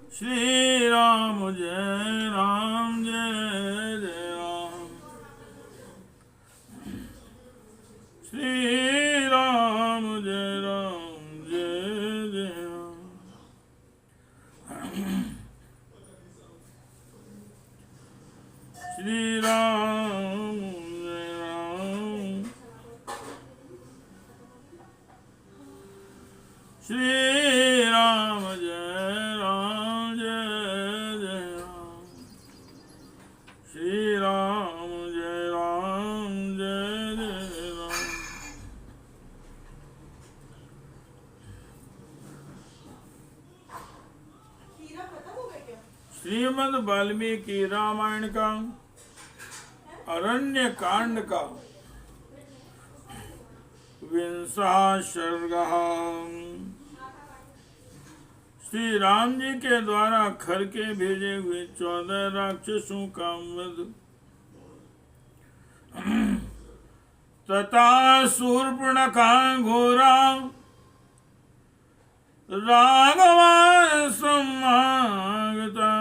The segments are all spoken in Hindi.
श्री राम जय राम जय जय राम। श्री राम जय राम जय जय राम। श्री राम जय राम। श्री राम जय राम जय जय राम। श्री राम जय राम जय जय राम। श्रीमद् वाल्मीकि रामायण का अरण्य कांड का 20वां सर्ग। श्री राम जी के द्वारा खर के भेजे हुए 14 राक्षसों का वध तथा शूर्पणखा घोरा राघवा समागता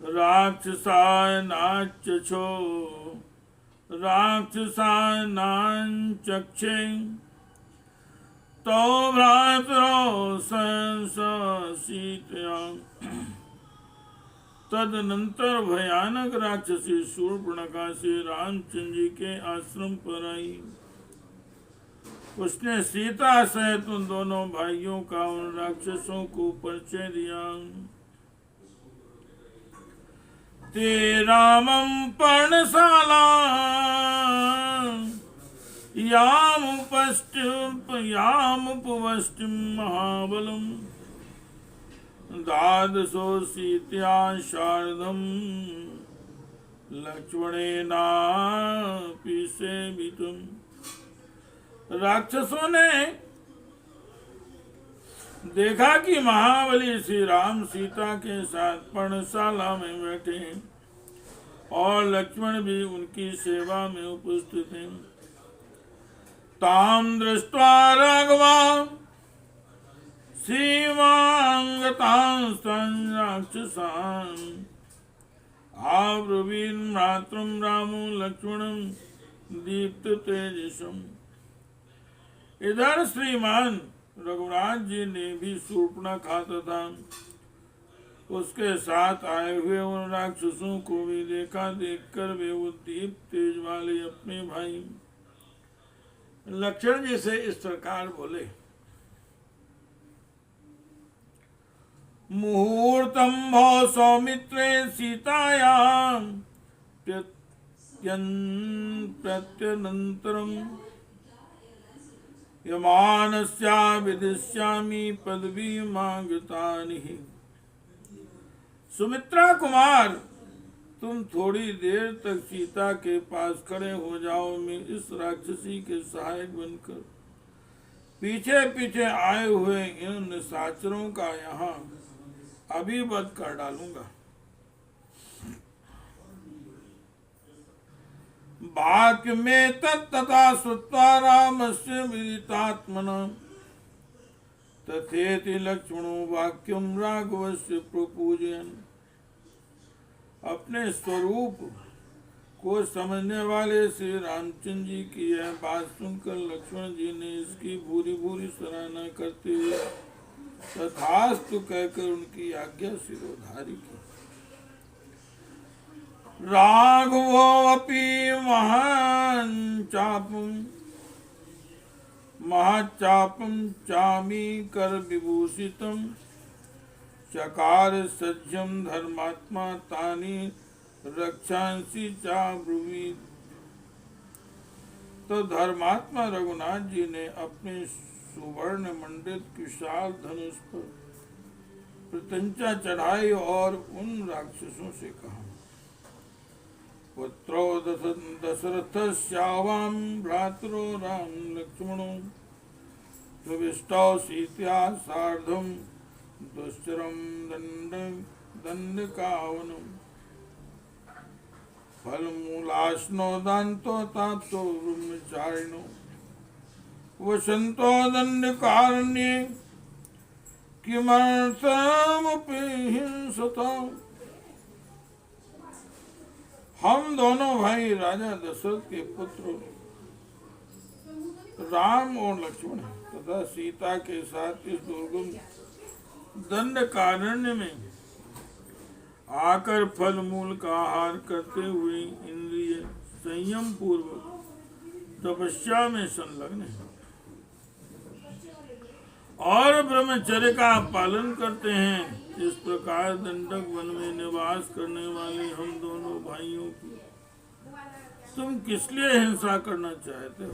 राक्षसाय नाच्यछो राक्षसाय नाचक्षे तो भ्रातरो संसीतया। तदनंतर भयानक राक्षसी शूर्पणखा से रामचंद्र जी के आश्रम पर आई। उसने सीता सहित उन दोनों भाइयों का उन राक्षसों को परिचय दिया। ते रामं पर्णशाला यामुपवष्टिं महाबलम् द्वादशो सीत्या शारदम् लक्ष्मणेनापि सेवितम्। राक्षसों ने देखा कि महाबली श्री राम सीता के साथ पर्णशाला में बैठे हैं और लक्ष्मण भी उनकी सेवा में उपस्थित हैं। ताम दृष्ट्वा राघवा सीमांगतांस्तान् राक्षसान् आब्रवीन् मातरं रामो लक्ष्मणं दीप्त तेजसम्। इधर श्रीमान रघुनाथ जी ने भी शूर्पणखा तथा उसके साथ आए हुए उन राक्षसों को भी देखा। देखकर वे वो दीप तेज वाले अपने भाई लक्ष्मण जी से इस प्रकार बोले। मुहूर्तम भव सौमित्रे सीतायां प्रत्यनंतरम यमानस्या विदिष्यामि पदवीमागतानि। सुमित्रा कुमार, तुम थोड़ी देर तक सीता के पास खड़े हो जाओ। मैं इस राक्षसी के सहायक बनकर पीछे पीछे आए हुए इन निशाचरों का यहाँ अभी वध कर डालूंगा। वाक्य में तथा श्रुत्वा रामस्य विदितात्मना तथेति लक्ष्मणो वाक्यम राघवस्य प्रपूजयन्। अपने स्वरूप को समझने वाले श्री रामचंद्र जी की यह बात सुनकर लक्ष्मण जी ने इसकी भूरी भूरी सराहना करते हुए तथास्तु कहकर उनकी आज्ञा शिरोधार्य की। राघवोऽपि महाचापं चामीकर विभूषितं चकार सज्जम धर्मात्मा तानि रक्षांसि चाब्रुवीत्। तो धर्मात्मा रघुनाथ जी ने अपने सुवर्ण मंडित विशाल धनुष पर प्रत्यंचा चढ़ाई और उन राक्षसों से कहा। पुत्रो दशरथस्यावां भ्रातरो राम लक्ष्मणो प्रविष्टौ सीत्या सार्धं दुश्चरं दंडकावनम्। फलमूलाश्नो दान्तो ताप्तो ब्रह्मचारिणो वसन्तो दंडकारण्ये किमर्थमुपि हिंसताम्। हम दोनों भाई राजा दशरथ के पुत्र राम और लक्ष्मण तथा सीता के साथ इस दुर्गम दंडकारण्य में आकर फल मूल का आहार करते हुए इंद्रिय संयम पूर्वक तपस्या में संलग्न है और ब्रह्मचर्य का पालन करते हैं। इस प्रकार दंडक वन में निवास करने वाले हम दोनों भाइयों की तुम किस लिए हिंसा करना चाहते हो?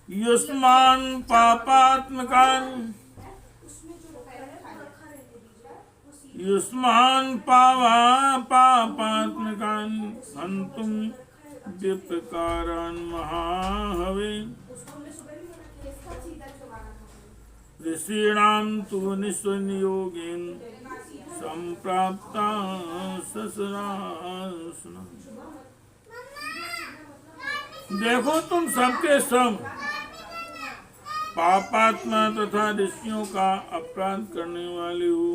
युष्मान पापात्मकान युष्मान पापात्मकान हंतुम विप्रकारान महाहवे ऋषीणाम तु निस्वनियोगेन संप्राप्ता ससुरासना। देखो तुम सबके सब पापात्मा तथा ऋषियों का अपराध करने वाले हो।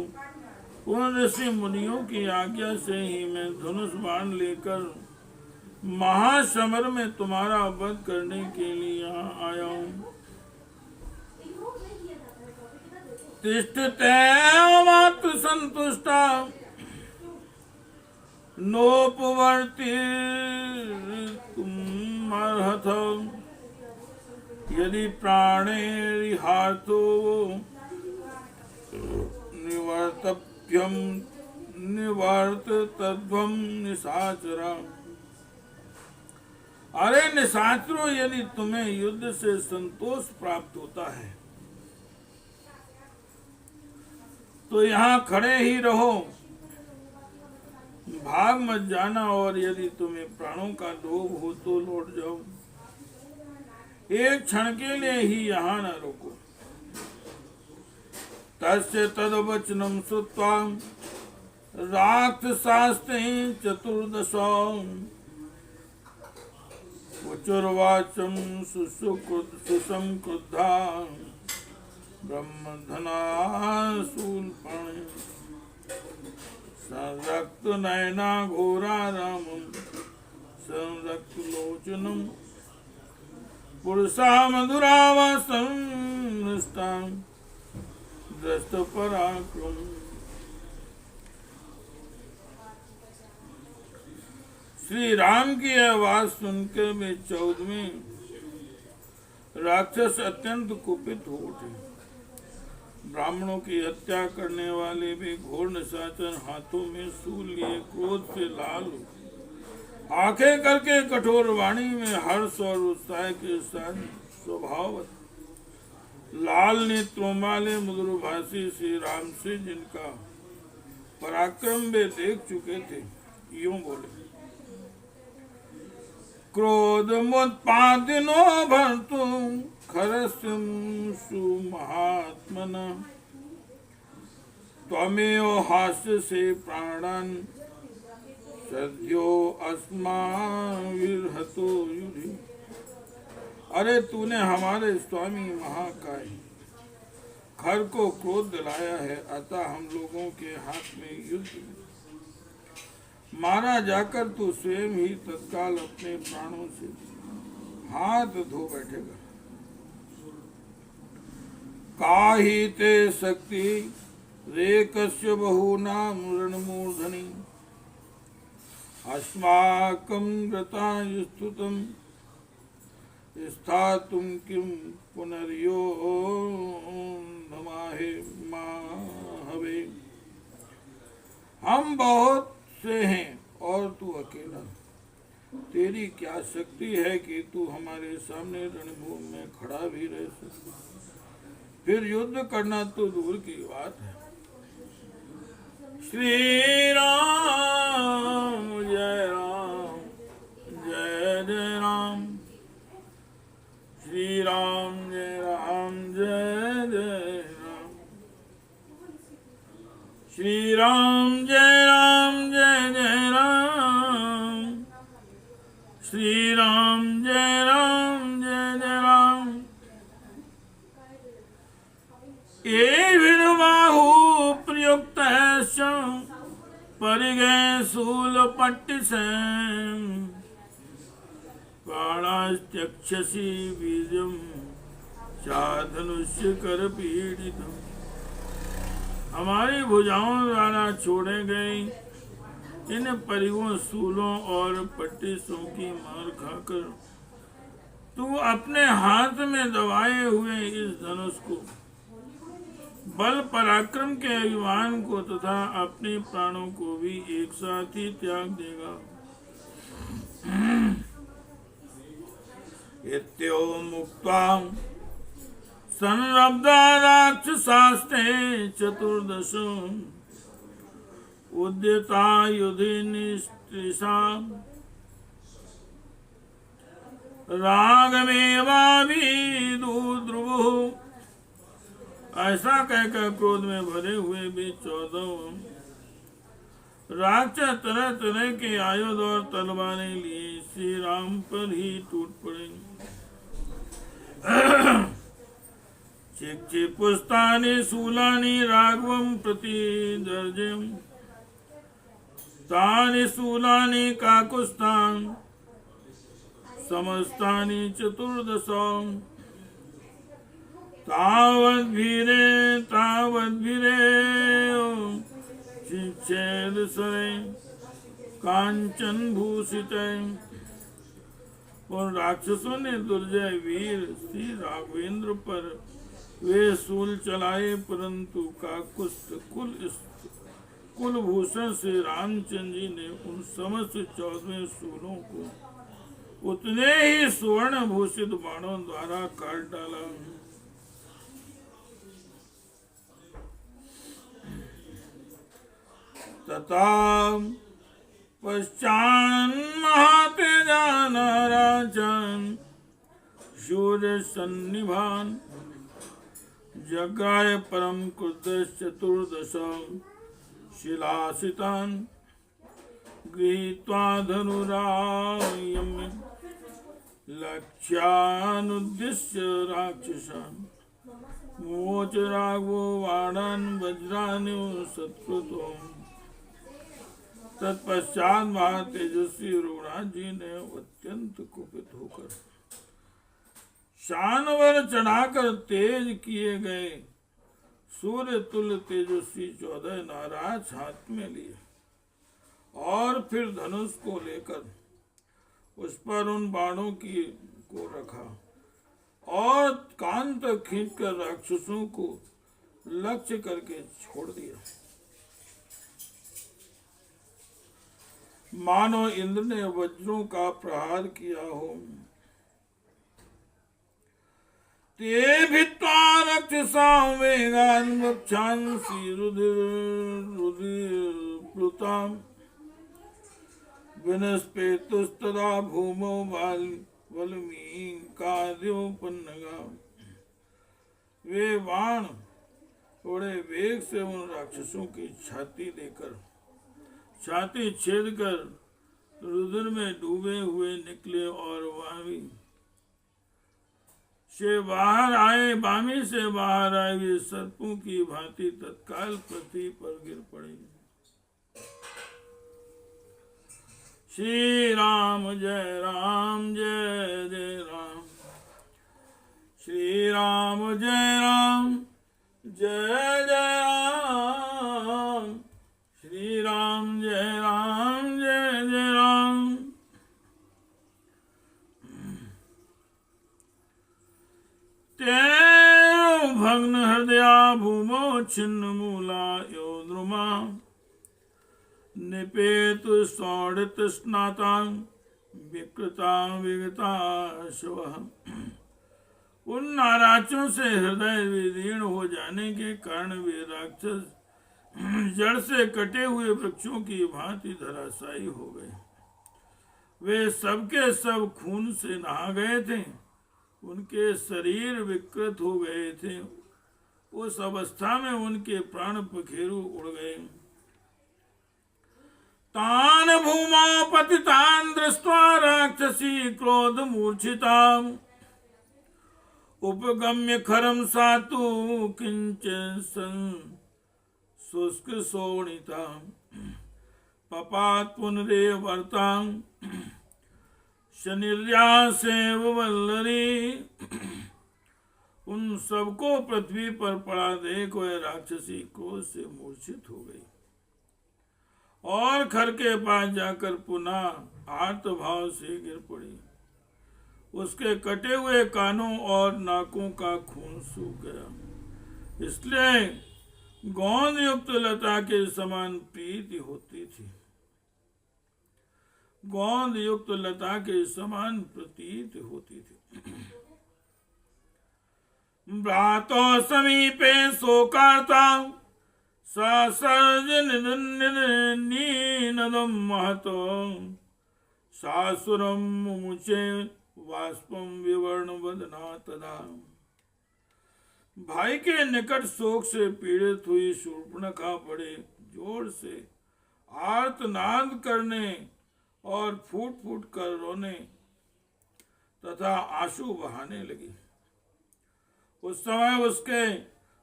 उन ऋषि मुनियों की आज्ञा से ही मैं धनुष बाण लेकर महासमर में तुम्हारा वध करने के लिए यहाँ आया हूँ। तिष्ठते मातु संतुष्टा नोपवर्ति तुम अर्हथ यदि प्राणेरिहार्थो निवर्तभ्यम निवर्त तद्वम निशाचरा। अरे निशाचरो, यदि तुम्हें युद्ध से संतोष प्राप्त होता है तो यहाँ खड़े ही रहो, भाग मत जाना, और यदि तुम्हें प्राणों का लोभ हो तो लौट जाओ। एक क्षण के लिए ही यहाँ न रुको। तस्य तद्वचनम श्रुत्वा राक्षसास्ते चतुर्दशो उचुर्वाचम सुसंक्रुद्धा ब्रह्मधना शूलपाणे संरक्त नयना घोरा रामम संरक्त लोचनम पुरुषा मधुरावासं नृष्टां दृष्ट पराक्रम। श्री राम की आवाज सुनकर वे 14वें राक्षस अत्यंत कुपित हो उठे। ब्राह्मणों की हत्या करने वाले भी घोर निशाचर हाथों में शूल लिए क्रोध से लाल आंखें करके कठोर वाणी में हर्ष और उत्साह के साथ स्वभाव लाल नेत्रों वाले मधुरभाषी श्री राम से जिनका पराक्रम वे देख चुके थे, यूं बोले। क्रोध मुत्पादिनो भर्तुं खरस्यं सुमहात्मना त्वमेव हास्य से प्राणान सद्यो अस्माविर्हतो युधि। अरे तूने हमारे स्वामी महाकाय खर को क्रोध दिलाया है, अतः हम लोगों के हाथ में युद्ध में मारा जाकर तू स्वयं ही तत्काल अपने प्राणों से हाथ धो बैठेगा। काहि ते शक्ति रेकस्य बहुनाम रणमूर्धनि अस्माकं गतायुस्तुतं स्थातुं किं पुनर्यो नमाहे माहवे। हम बहुत से हैं और तू अकेला, तेरी क्या शक्ति है कि तू हमारे सामने रणभूमि में खड़ा भी रह सके, फिर युद्ध करना तो दूर की बात है। श्री राम जय राम जय जय राम, श्री राम जय राम जय जय राम, श्री राम जय राम जय जय राम, श्री राम जय राम जय जय राम। एभिर् बाहु प्रयुक्त परिगे शूल पट्टिसे प्राणास्त्यक्षसि बीजम साधनुष्य कर पीड़ितम। हमारी भुजाओं द्वारा छोड़े गए इन परिगों शूलों और पट्टिसों की मार खाकर तू अपने हाथ में दबाए हुए इस धनुष को, बल पराक्रम के अभिमान को तथा अपने प्राणों को भी एक साथ ही त्याग देगा। इत्यो मुक्त्वा संरब्धा राक्षसास्ते चतुर्दश उद्यता युधि निस्त्रिषा रागमेवाभिदुद्रुवुः। ऐसा कहकर क्रोध में भरे हुए भी 14 राक्षस तरह तरह के आयुध और तलवारें लिए श्री राम पर ही टूट पड़े। चिक्षिपुस्तानि शूलानि राघवं प्रति दर्जम् तानि शूलानि काकुस्थान् समस्तानि चतुर्दश तावद्भिरे चिच्छेदसरे कांचन भूषिते। और राक्षसों ने दुर्जय वीर श्री राघवेंद्र पर वे शूल चलाए, परंतु काकुस्थ कुलभूषण से रामचंद्र जी ने उन समस्त 14 शूलों को उतने ही सुवर्ण भूषित बाणों द्वारा काट डाला। तथा पश्चान्महातेजा नाराजन् शूर सन्निभान जगाय परम क्रुद्धश्चतुर्दश शिलासितान् गृहीत्वा धनुरायं लक्ष्यानुद्दिश्य राक्षसान् मोच राघवो बाणान् वज्रान् सत्कृतो। तत्पश्चात महातेजस्वी रघुनाथ जी ने अत्यंत कुपित होकर शानवर चढ़ाकर तेज किए गए सूर्य तुल्य तेजस्वी 14 नाराज हाथ में लिए और फिर धनुष को लेकर उस पर उन बाणों को रखा और कान तक खींचकर राक्षसों को लक्ष्य करके छोड़ दिया। मानो इंद्र ने वज्रों का प्रहार किया हो। ते भित्वा रक्षसां वेगान् वक्षांसि रुधिरप्लुताम् विनस्पेतुस्तदा भूमौ वल्मीकाद्योपन्नगा। वे बाण बड़े वेग से उन राक्षसों की छाती छेद कर रुधिर में डूबे हुए निकले और वामी से बाहर आए वे सर्पों की भांति तत्काल पृथ्वी पर गिर पड़े। श्री राम जय जय राम, श्री राम जय जय राम, श्री राम जय जय राम। तेरो भग्न हृदया भूमो छिन्न मूला यो द्रुमा निपेतु सौड़ित स्नाता विकृता विगता शव। उन नाराजों से हृदय विदीर्ण हो जाने के कारण वे राक्षस जड़ से कटे हुए वृक्षों की भांति धराशायी हो गए। वे सबके सब खून से नहा गए थे, उनके शरीर विकृत हो गए थे। उस अवस्था में उनके प्राण पखेरु उड़ गए। तान भूमा पतितान दृष्ट्वा राक्षसी क्रोध मूर्छिता उपगम्य खरम सातु किंचन शुष्क शोणिता पपात पुनरे वर्तां शनिर्यासेव वल्लरी। उन सबको पृथ्वी पर पड़ा देख वह राक्षसी क्रोध से मूर्छित हो गई और खर के पास जाकर पुनः आर्त भाव से गिर पड़ी। उसके कटे हुए कानों और नाकों का खून सूख गया, इसलिए गोंद युक्त लता के समान प्रीति होती थी। गोंद युक्त लता के समान प्रतीत होती थी। भ्रातो समीपे शोकार्ता सर्ज निनदम महतो सासुरम मुमुचे वाष्पम विवर्ण वदना तदा। भाई के निकट शोक से पीड़ित हुई शूर्पणखा बड़े जोर से आर्तनाद करने और फूट फूट कर रोने तथा आंसू बहाने लगी। उस समय उसके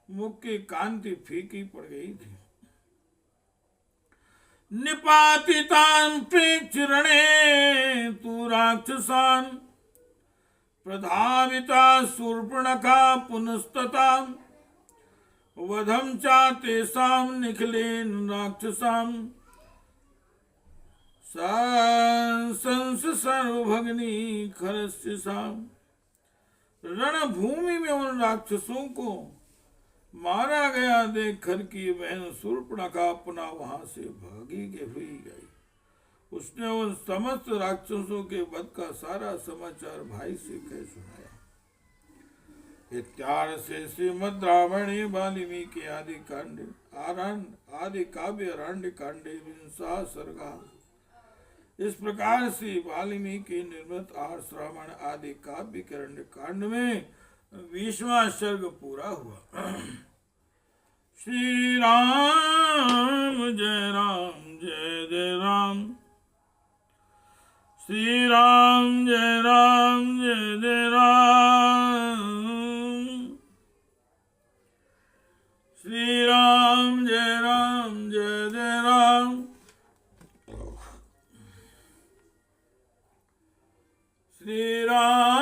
मुख की कांति फीकी पड़ गई थी। निपातितान प्रेक्षरणे तू राक्षसान प्रधाविता शूर्पणखा पुनस्तता वधम चा तेषां निखिलेन राक्षसां संस सर्वभग्नि खरस्य साम। रणभूमि में उन राक्षसों को मारा गया देख खर की बहन शूर्पणखा पुनः वहां से भागी के हुई गई। उसने उन समस्त राक्षसों के वध का सारा समाचार भाई से कह सुनाया। इत्यार्थ से श्रीमद् रामायणे वाल्मीकि आदि कांडे आदि काव्य अरण्य कांडे विंशः सर्गा। इस प्रकार से वाल्मीकि निर्मित आर्ष रामायण आदि काव्य के अरण्य कांड में 20वां सर्ग पूरा हुआ। श्री राम जय राम जय जय राम। श्री राम जय राम जय जय राम। श्री राम जय राम जय जय राम। श्री राम